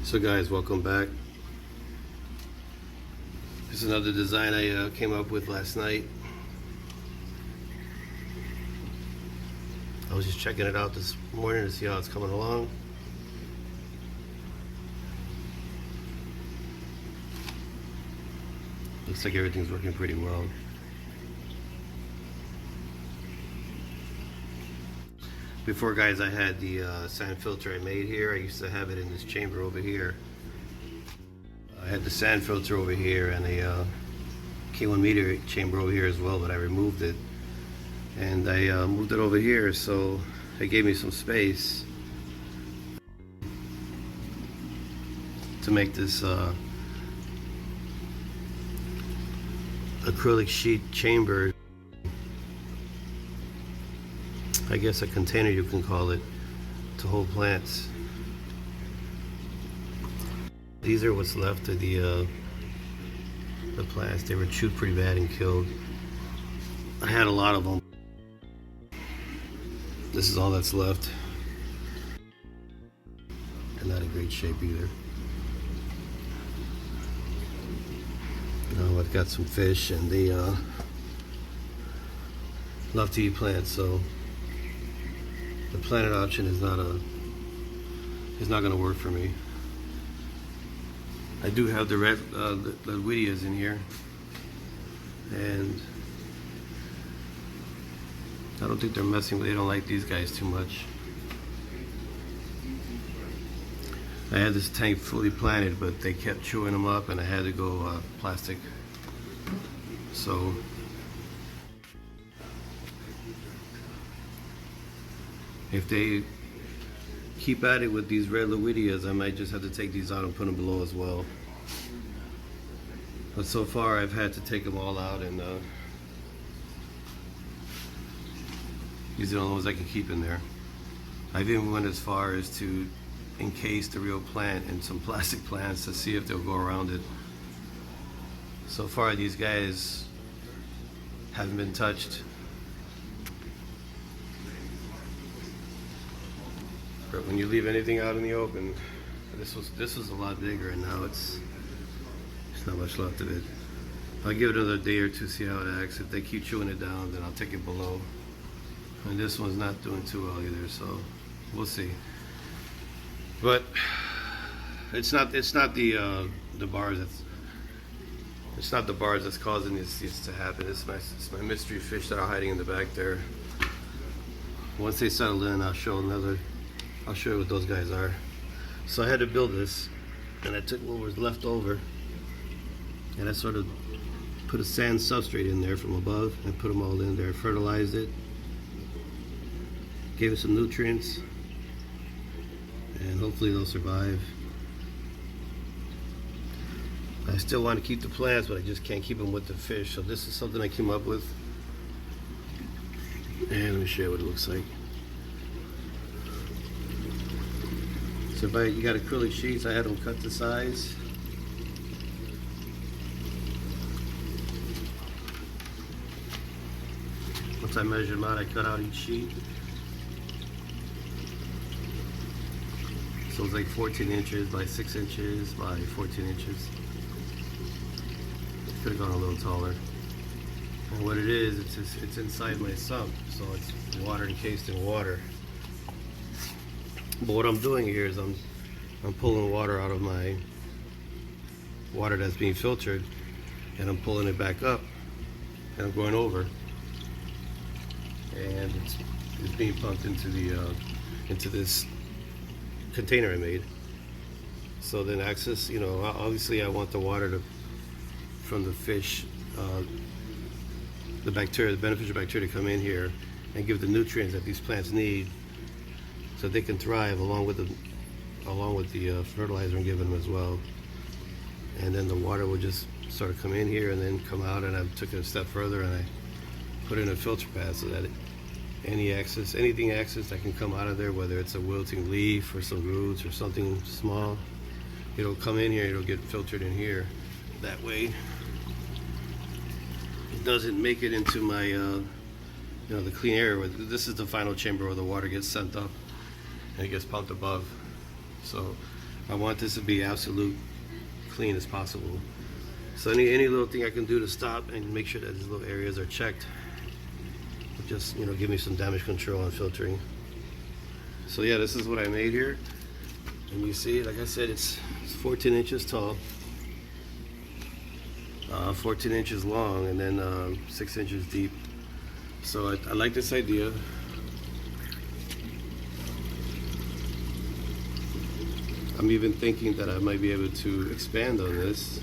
So guys, welcome back. This is another design I came up with last night. I was just checking it out this morning to see how it's coming along. Looks like everything's working pretty well. Before, guys, I had the sand filter I made here. I used to have it in this chamber over here. I had the sand filter over here and a K1 meter chamber over here as well, but I removed it. And I moved it over here, so it gave me some space to make this acrylic sheet chamber. I guess a container you can call it, to hold plants. These are what's left of the plants. They were chewed pretty bad and killed. I had a lot of them. This is all that's left. And not in great shape either. I've got some fish, and they love to eat plants, so the planted option is not going to work for me. I do have the red the Widias in here, and I don't think they're messing with. They don't like these guys too much. I had this tank fully planted, but they kept chewing them up, and I had to go plastic. So if they keep at it with these red Widias, I might just have to take these out and put them below as well. But so far I've had to take them all out, and these are the only ones I can keep in there. I've even went as far as to encase the real plant in some plastic plants to see if they'll go around it. So far these guys haven't been touched. But when you leave anything out in the open, this was a lot bigger, and now it's not much left of it. I'll give it another day or two, see how it acts. If they keep chewing it down, then I'll take it below. And this one's not doing too well either, so we'll see. But it's not the bars that's causing these to happen. It's my mystery fish that are hiding in the back there. Once they settle in, I'll show you what those guys are. So I had to build this, and I took what was left over, and I sort of put a sand substrate in there from above and put them all in there, fertilized it, gave it some nutrients, and hopefully they'll survive. I still want to keep the plants, but I just can't keep them with the fish. So this is something I came up with, and let me show you what it looks like. So you got acrylic sheets, I had them cut to size. Once I measured them out, I cut out each sheet. So it's like 14 inches by 6 inches by 14 inches. Could have gone a little taller. And what it is, it's inside my sump, so it's water encased in water. But what I'm doing here is I'm pulling water out of my water that's being filtered, and I'm pulling it back up, and I'm going over, and it's being pumped into this container I made. So then access, obviously I want the water from the fish, the bacteria, the beneficial bacteria, to come in here and give the nutrients that these plants need, so they can thrive along with the fertilizer I'm giving them as well. And then the water will just sort of come in here and then come out, and I took it a step further and I put in a filter pad so that anything excess that can come out of there, whether it's a wilting leaf or some roots or something small, it'll come in here, it'll get filtered in here. That way it doesn't make it into my the clean air. This is the final chamber where the water gets sent up and it gets pumped above. So I want this to be absolute clean as possible. So any little thing I can do to stop and make sure that these little areas are checked, just give me some damage control on filtering. So yeah, this is what I made here, and you see, like I said, it's 14 inches tall, 14 inches long, and then 6 inches deep. So I like this idea. I'm even thinking that I might be able to expand on this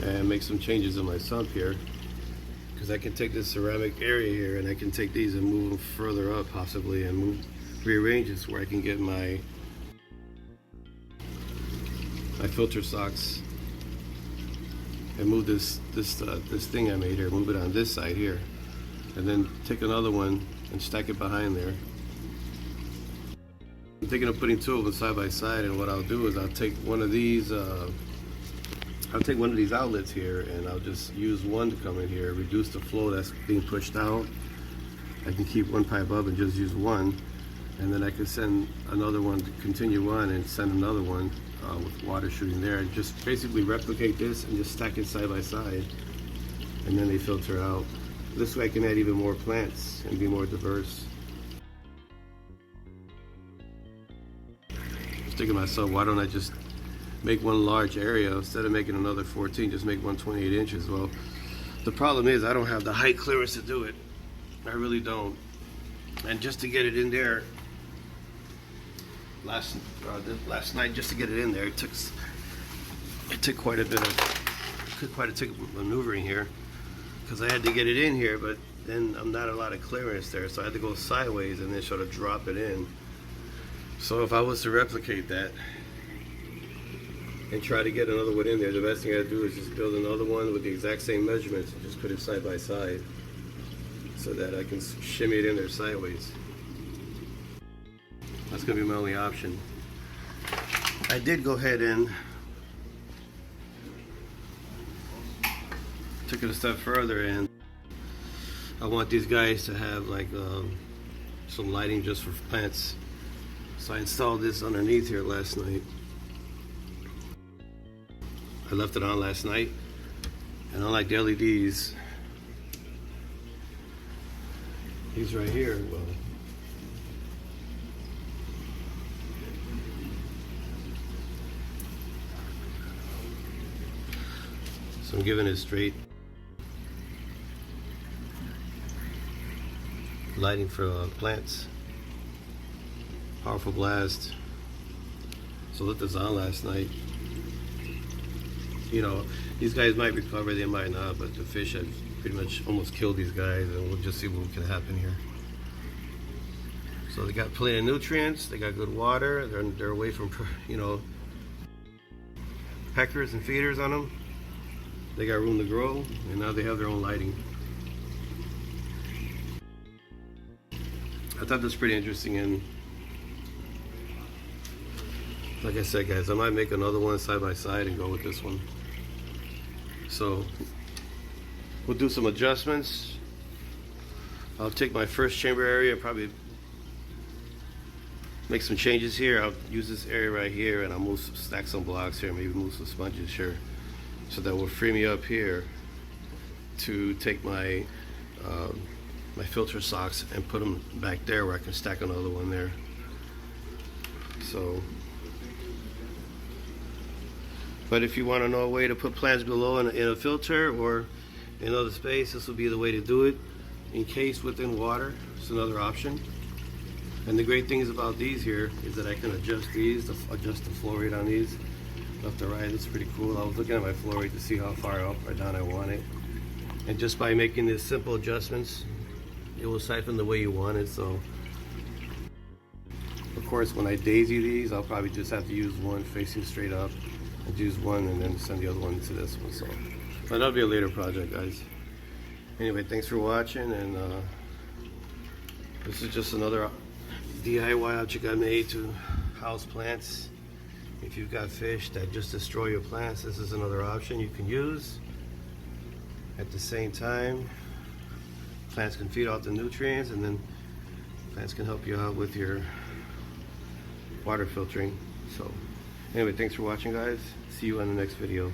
and make some changes in my sump here, because I can take this ceramic area here and I can take these and move them further up possibly, and rearrange this where I can get my filter socks, and move this thing I made here, move it on this side here, and then take another one and stack it behind there. I'm thinking of putting two of them side by side, and what I'll do is I'll take one of these outlets here, and I'll just use one to come in here, reduce the flow that's being pushed out. I can keep one pipe up and just use one, and then I can send another one to continue on and send another one with water shooting there, and just basically replicate this and just stack it side by side, and then they filter out. This way I can add even more plants and be more diverse. Thinking to myself, why don't I just make one large area instead of making another 14, just make one 28 inches. Well, the problem is I don't have the height clearance to do it. I really don't. And just to get it in there, last night, just to get it in there, it took quite a bit of maneuvering here, because I had to get it in here, but then I'm not a lot of clearance there, so I had to go sideways and then sort of drop it in. So if I was to replicate that and try to get another one in there, the best thing I do is just build another one with the exact same measurements and just put it side by side so that I can shimmy it in there sideways. That's going to be my only option. I did go ahead and took it a step further, and I want these guys to have like some lighting just for plants. So I installed this underneath here last night. I left it on last night, and unlike the LEDs, these right here, well, so I'm giving it straight lighting for plants. Powerful blast. So let this on last night. These guys might recover, they might not, but the fish have pretty much almost killed these guys, and we'll just see what can happen here. So they got plenty of nutrients, they got good water, they're away from peckers and feeders on them. They got room to grow, and now they have their own lighting. I thought that was pretty interesting, and like I said, guys, I might make another one side by side and go with this one. So we'll do some adjustments. I'll take my first chamber area, probably make some changes here. I'll use this area right here, and I'll stack some blocks here, maybe move some sponges here, so that will free me up here to take my my filter socks and put them back there where I can stack another one there. So, but if you want to know a way to put plants below in a filter or in another space, this will be the way to do it. Encased within water, it's another option. And the great things about these here is that I can adjust these, adjust the flow rate on these left to right. It's pretty cool. I was looking at my flow rate to see how far up or down I want it. And just by making these simple adjustments, it will siphon the way you want it. So, of course, when I daisy these, I'll probably just have to use one facing straight up, and use one and then send the other one to this one. So, but that'll be a later project, guys. Anyway, thanks for watching, and this is just another DIY object I made to house plants. If you've got fish that just destroy your plants, this is another option you can use. At the same time, plants can feed off the nutrients, and then plants can help you out with your water filtering. So anyway, thanks for watching, guys. See you on the next video.